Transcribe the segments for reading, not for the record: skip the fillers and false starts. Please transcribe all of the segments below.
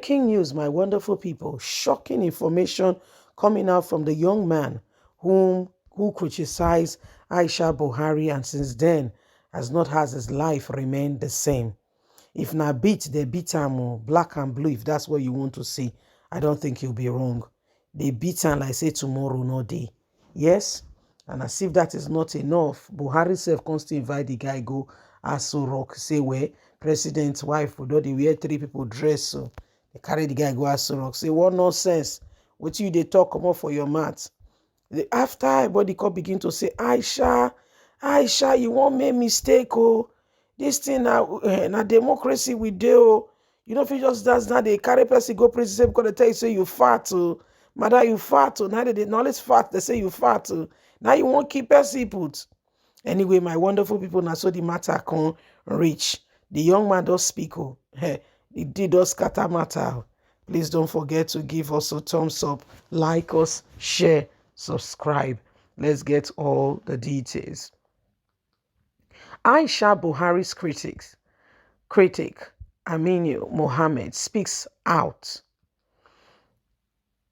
Breaking news, my wonderful people. Shocking information coming out from the young man who criticized Aisha Buhari and since then has not has his life remained the same. If na beat, they beat him black and blue. If that's what you want to see, I don't think you'll be wrong. They beat him like say tomorrow, no day. Yes, and as if that is not enough, Buhari self constantly invite the guy go Aso Rock, say where president's wife, although they wear three people dress, so they carry the guy go Aso Rock. Say what nonsense? What you they talk come up for your mouth? After everybody come begin to say, Aisha, you won't make mistake, oh. This thing na democracy we do. You know if you just dance now, they carry person go prison because they tell you say you fat, oh. Mother, you fat, oh. Now they not fat, they say you fat, oh. Now you won't keep person put. Anyway, my wonderful people, now so the matter can reach. The young man does speak, oh. Hey, he did us scatter matter. Please don't forget to give us a thumbs up, like us, share, subscribe. Let's get all the details. Aisha Buhari's critic Aminu Mohammed speaks out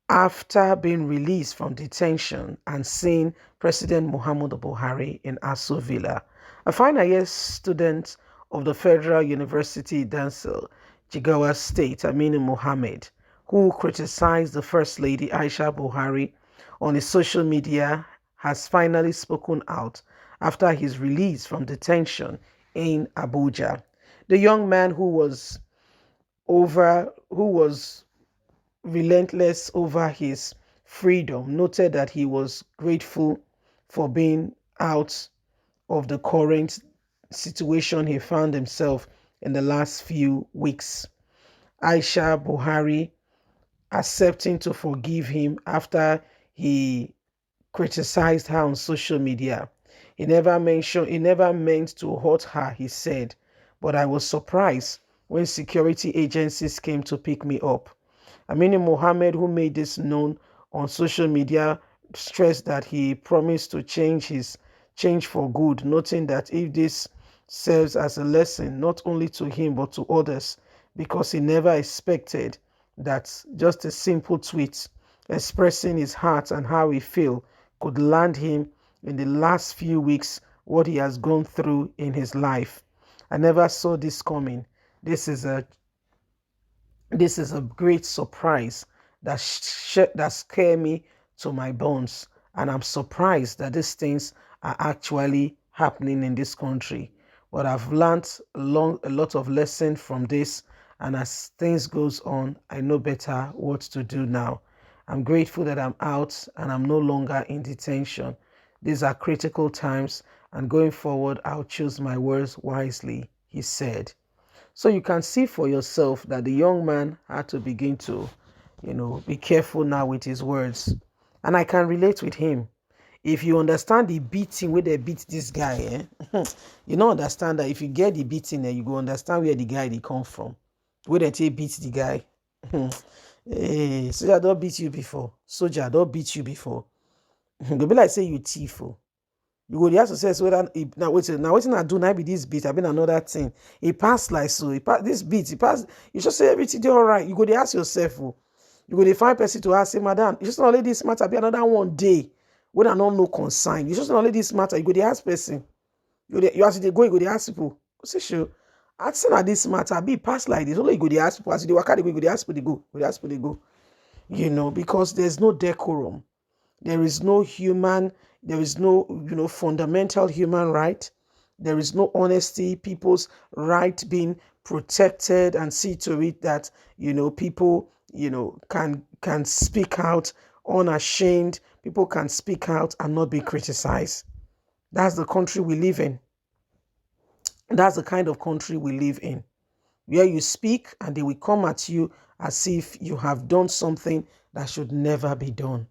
after being released from detention and seeing President Muhammadu Buhari in Aso Villa. A final year student of the Federal University Dancil, Jigawa State, Aminu Mohammed, who criticized the First Lady Aisha Buhari on his social media, has finally spoken out after his release from detention in Abuja. The young man who was relentless over his freedom noted that he was grateful for being out of the current situation he found himself in the last few weeks. Aisha Buhari accepting to forgive him after he criticized her on social media. He never meant to hurt her, he said, but I was surprised when security agencies came to pick me up. Aminu Mohammed, who made this known on social media, stressed that he promised to change for good, noting that if this serves as a lesson not only to him but to others, because he never expected that just a simple tweet expressing his heart and how he feel could land him in the last few weeks what he has gone through in his life. I never saw this coming. This is a great surprise that scared me to my bones, and I'm surprised that these things are actually happening in this country. But I've learned a lot of lessons from this, and as things goes on, I know better what to do now. I'm grateful that I'm out and I'm no longer in detention. These are critical times, and going forward, I'll choose my words wisely, he said. So you can see for yourself that the young man had to begin to, be careful now with his words. And I can relate with him. If you understand the beating where they beat this guy, you don't understand that if you get the beating, you go understand where the guy they come from. Where they beat the guy. Hey, soldier don't beat you before. Soldier don't beat you before. Go be like say you thief. You go ask yourself whether now waiting I do now be this beat. I been another thing. It passed like so. It passed this beat. It passed. You just say everything all right. You go to ask yourself. You go to find person to ask, say, madam, you just not let this matter be another one day when I don't know consign. You just not let this matter. You go to ask person. You ask they go. You go to ask people. Say sure. Asking at this matter be passed like this. Only you go to ask people. As they work out, they go to ask people. They go. Go to ask people. They go. Because there's no decorum. There is no fundamental human right. There is no honesty, people's right being protected, and see to it that, people, can speak out unashamed. People can speak out and not be criticized. That's the country we live in. That's the kind of country we live in, where you speak and they will come at you as if you have done something that should never be done.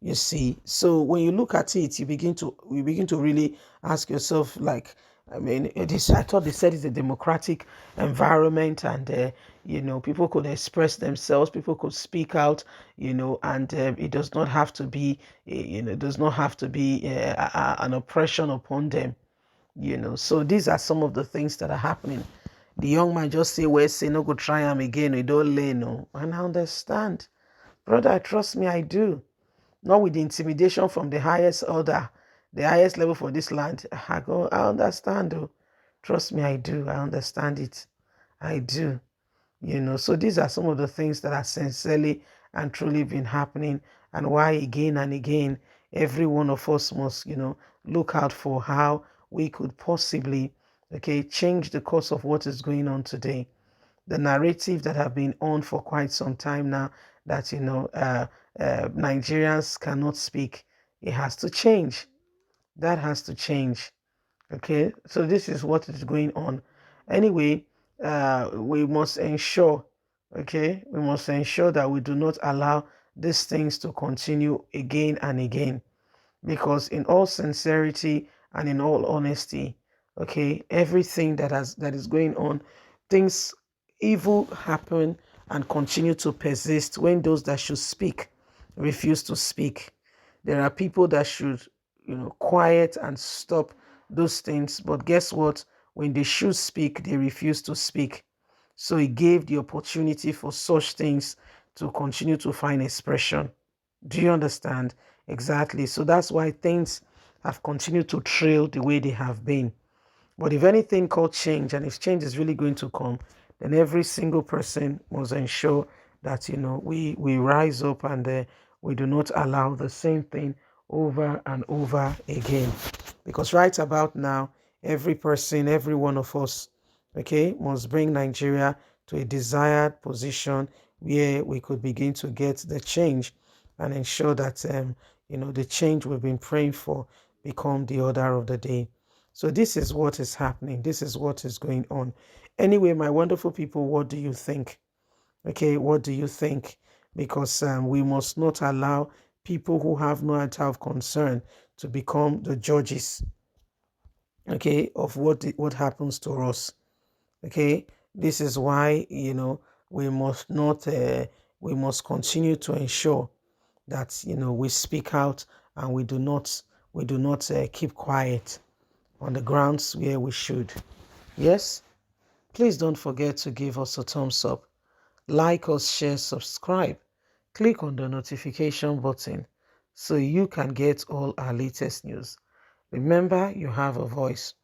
You see, so when you look at it, you begin to really ask yourself, like, I mean, I thought they said it's a democratic environment, and people could express themselves, people could speak out, and it does not have to be, an oppression upon them. So these are some of the things that are happening The young man just say, well, say, no go try him again, we don't learn. No. And I understand. Brother, trust me, I do. Not with the intimidation from the highest order, the highest level for this land. I understand, though. Trust me, I do. I understand it. I do. So these are some of the things that are sincerely and truly been happening, and why again and again every one of us must look out for how we could possibly change the course of what is going on today. The narrative that have been on for quite some time now, that Nigerians cannot speak, it has to change. That has to change. Okay, so this is what is going on. Anyway, we must ensure, we must ensure that we do not allow these things to continue again and again, because in all sincerity and in all honesty, everything that is going on, things evil happen and continue to persist when those that should speak refuse to speak. There are people that should quiet and stop those things, but guess what? When they should speak, they refuse to speak. So it gave the opportunity for such things to continue to find expression. Do you understand? Exactly. So that's why things have continued to trail the way they have been. But if anything called change, and if change is really going to come, then every single person must ensure that we rise up, and we do not allow the same thing over and over again. Because right about now, every person, every one of us, must bring Nigeria to a desired position where we could begin to get the change and ensure that the change we've been praying for become the order of the day. So this is what is happening. This is what is going on. Anyway, my wonderful people, what do you think? What do you think? Because we must not allow people who have no matter of concern to become the judges, of what happens to us. This is why we must not we must continue to ensure that we speak out, and we do not keep quiet on the grounds where we should. Yes, please don't forget to give us a thumbs up, like us, share, subscribe, click on the notification button so you can get all our latest news. Remember, you have a voice.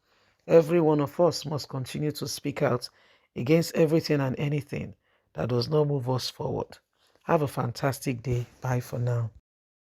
Every one of us must continue to speak out against everything and anything that does not move us forward. Have a fantastic day. Bye for now.